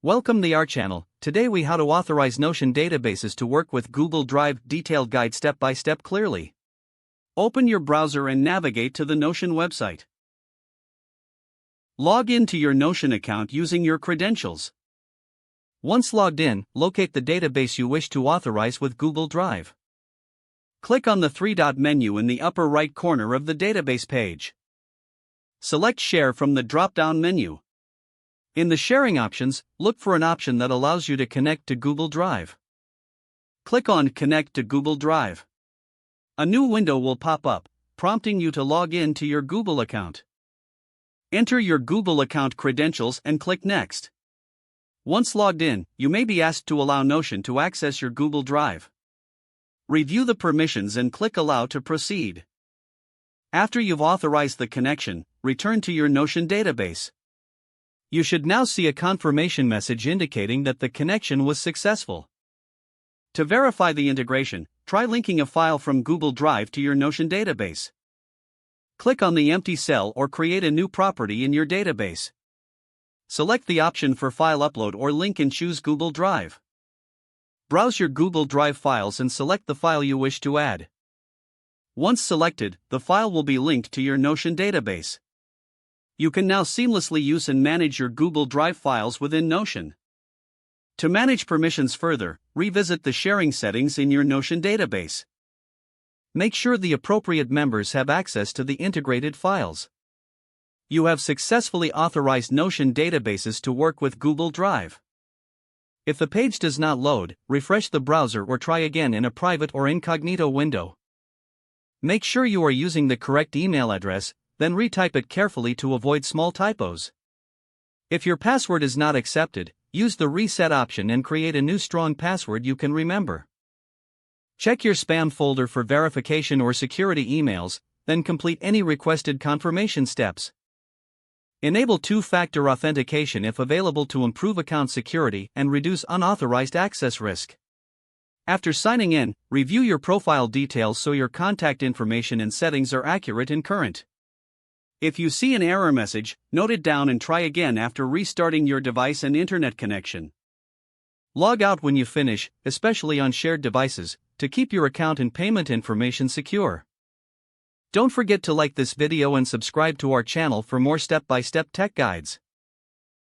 Welcome to our channel. Today we how to authorize Notion databases to work with Google Drive. Detailed guide step by step clearly. Open your browser and navigate to the Notion website. Log into your Notion account using your credentials. Once logged in, locate the database you wish to authorize with Google Drive. Click on the three-dot menu in the upper right corner of the database page. Select Share from the drop-down menu. In the sharing options, look for an option that allows you to connect to Google Drive. Click on Connect to Google Drive. A new window will pop up, prompting you to log in to your Google account. Enter your Google account credentials and click Next. Once logged in, you may be asked to allow Notion to access your Google Drive. Review the permissions and click Allow to proceed. After you've authorized the connection, return to your Notion database. You should now see a confirmation message indicating that the connection was successful. To verify the integration, try linking a file from Google Drive to your Notion database. Click on the empty cell or create a new property in your database. Select the option for file upload or link and choose Google Drive. Browse your Google Drive files and select the file you wish to add. Once selected, the file will be linked to your Notion database. You can now seamlessly use and manage your Google Drive files within Notion. To manage permissions further, revisit the sharing settings in your Notion database. Make sure the appropriate members have access to the integrated files. You have successfully authorized Notion databases to work with Google Drive. If the page does not load, refresh the browser or try again in a private or incognito window. Make sure you are using the correct email address, then retype it carefully to avoid small typos. If your password is not accepted, use the reset option and create a new strong password you can remember. Check your spam folder for verification or security emails, then complete any requested confirmation steps. Enable two-factor authentication if available to improve account security and reduce unauthorized access risk. After signing in, review your profile details so your contact information and settings are accurate and current. If you see an error message, note it down and try again after restarting your device and internet connection. Log out when you finish, especially on shared devices, to keep your account and payment information secure. Don't forget to like this video and subscribe to our channel for more step-by-step tech guides.